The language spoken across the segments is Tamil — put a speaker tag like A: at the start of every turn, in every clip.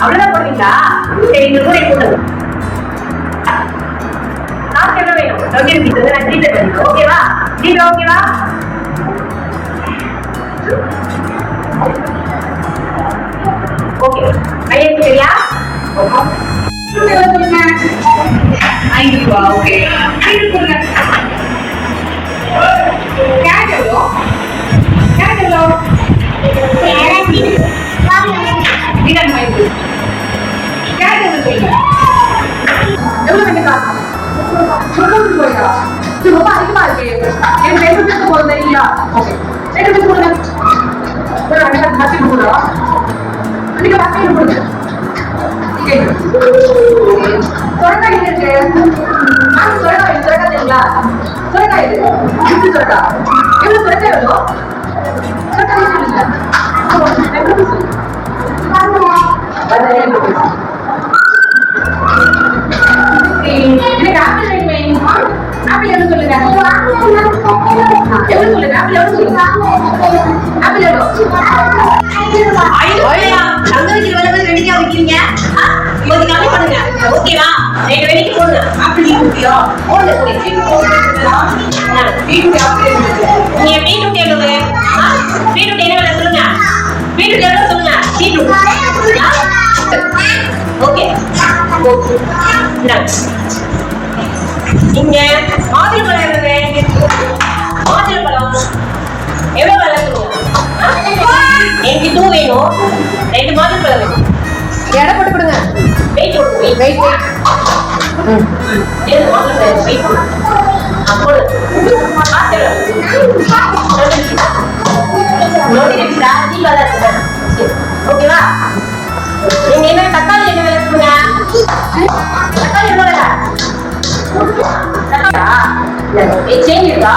A: அவ்வளவுதான் போடுவீங்களா? சரி, இந்த கூட போடுங்க. காசு என்ன வேணும்? 20 rupees வந்து நான் ஜிபே பண்ணிடுறேன். ஓகேவா? ஜிபே ஓகேவா? ஓகே. கையெழுத்து சரியா? 5 ரூபா. ஓகே. 5 கொடுங்க. கேஷ் எவ்வளோ? கேஷ் எவ்வளோ? கேஷ் எவ்வளோ சொல்லுங்க. எவ்வளோ வேண்டிய காசு? 30 ரூபாயா? இது ரொம்ப அதிகமா இருக்கு. எனக்கு 2 ரூபாய்க்கு போதும் தெரியுங்களா? ஓகே. 2 ரூபாய்க்கு கொடுங்க. ஒரு அண்ணன் மாற்றி கொடுங்க. நீங்க மாற்றி கொடுங்க. சொரக்காய் எங்க இருக்கு? சொரக்காய் தெரியுங்களா? சொரக்காய் இது சொரக்கா. எவ்வளவு சொரக்காய் எவ்வளோ? சொரக்காய் சொல்லுங்க. எனக்கு ஆப்பிள் வேணுமே. ஆப்பிள் எவ்வளவு சொல்லுங்க. எவ்வளவு சொல்லுங்க. ஆப்பிள் எவ்வளவு சொல்லுங்க. ஆப்பிள் எவ்வளோ? 5 ரூபாயா? தங்க வைக்கிற வேலை ரெடியா வைக்கிறீங்க. கொஞ்சம் கம்மி பண்ணுங்க. ஓகேவா? 2 வேலைக்கு போடுங்க. ஆப்பிள் ரூபியா? போடுங்க. Beetroot apple. நீங்க பீட்ரூட் எவ்வளவு? பீட்ரூட் என்ன வேலை சொல்லுங்க. பீட்ரூட் எவ்வளவு சொல்லுங்க. பீட்ரூட். ஓகே. இங்க மாதுளை பழம் எவ்வளவு? மாதுளை பழம் எவ்வளவு வேலை சொல்லுங்க. எனக்கு 2 வேணும். 2 மாதுளை பழம் வேணும். எடை போட்டு கொடுங்க. வெயிட் போடுங்க. வெயிட் ஏது மாதுளை பழம் வெயிட் போடுங்க. அப்போது ஓகேவா? நீங்க என்ன தக்காளி என்ன வேலை சொல்லுங்க. தக்காளி என்ன வேலை? சேஞ்ச் இருக்கா?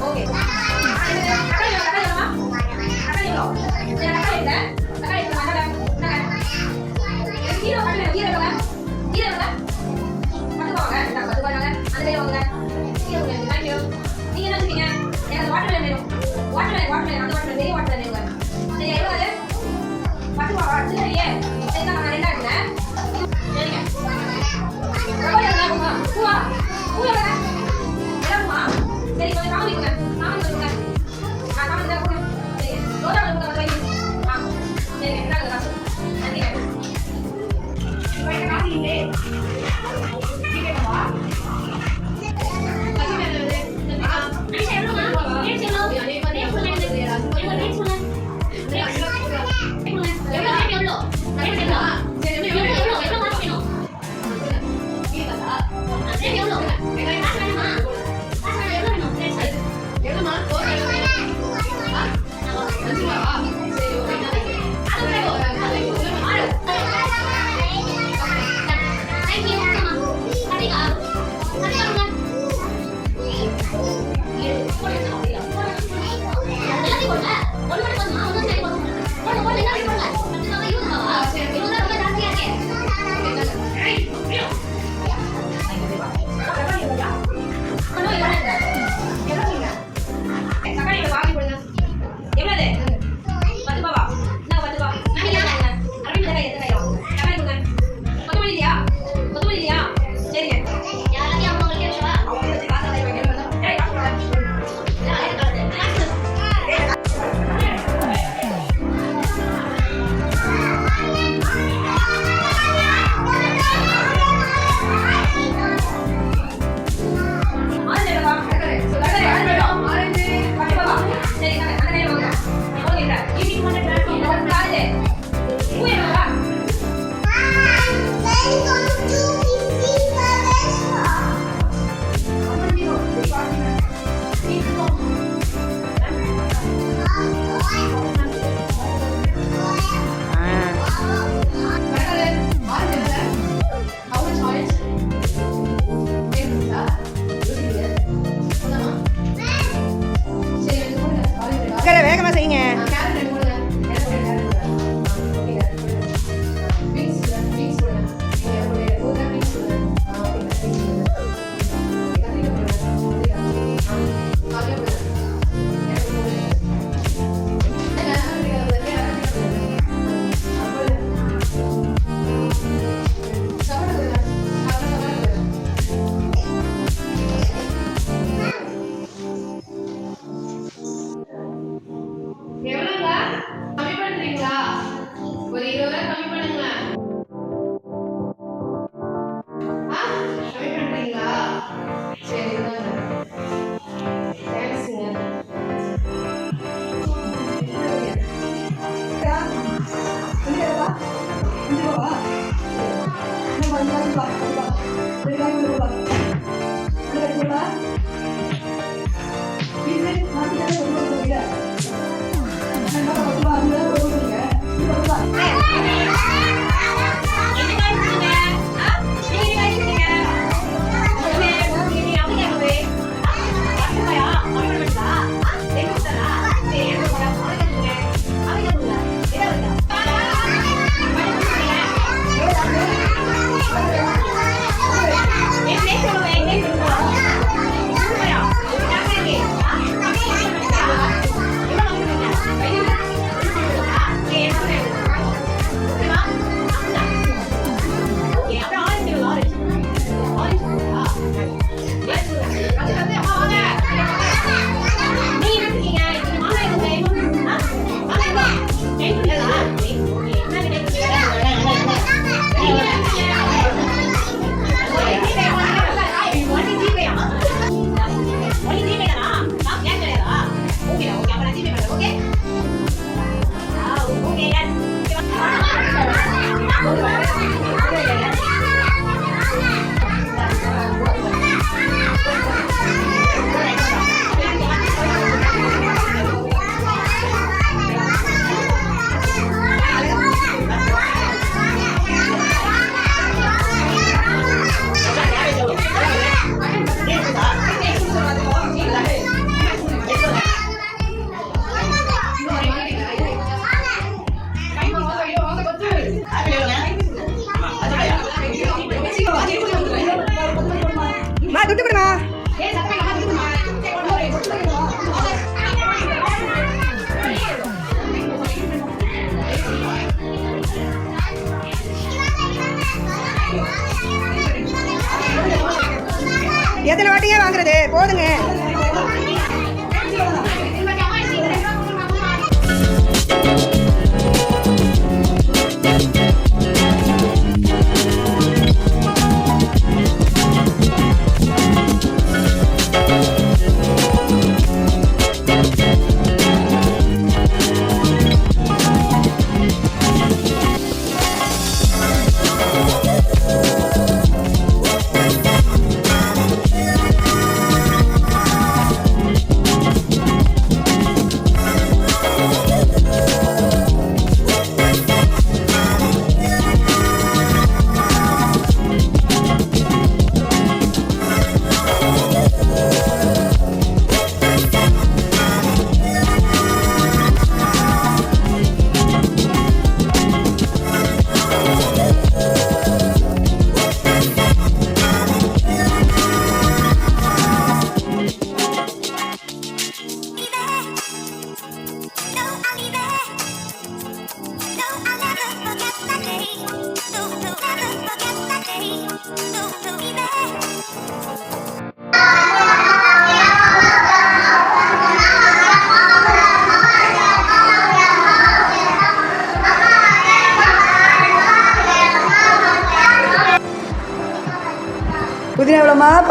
A: ஓகே தக்காளி வேணுமா தக்காளி எவ்வளோ தக்காளி இல்லை தக்காளி கீரை கீரை கீரை கீரை பத்துக்குவாங்க பத்துக்குவாங்க அந்த கீரை வாங்க கீரை தேங்க்யூ நீங்க என்ன வச்சுக்கீங்க எனக்கு வாட்டர் வேணும் வாட்டர் அந்த வாட்டர் பெரிய வாட்டர் வேணுங்க சரி எவ்வளோ அது பத்துக்குவா சரியே சரி நான் ரெண்டா இருக்கேன் சரிங்க பூவா பூ எவ்வளோ எல்லாருமா சரி கொஞ்சம் காமி கொடுங்க காமி தான் கொடுங்க சரி ரோஜா கொடுங்க சரிங்க என்ன காசு நன்றிங்க இப்போ என்ன காசு இல்லை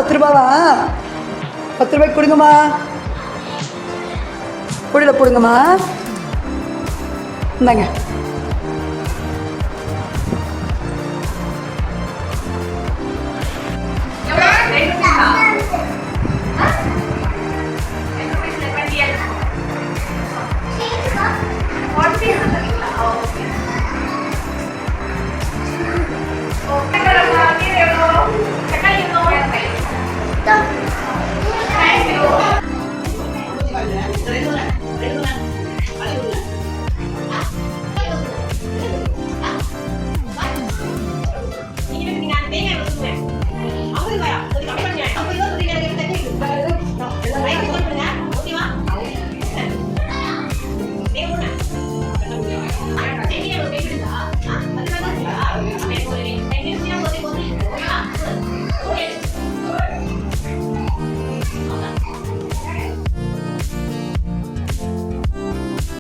B: 10 ரூபாவா? 10 ரூபாய்க்கு கொடுங்கம்மா. குடியில் போடுங்கம்மா. இந்தாங்க.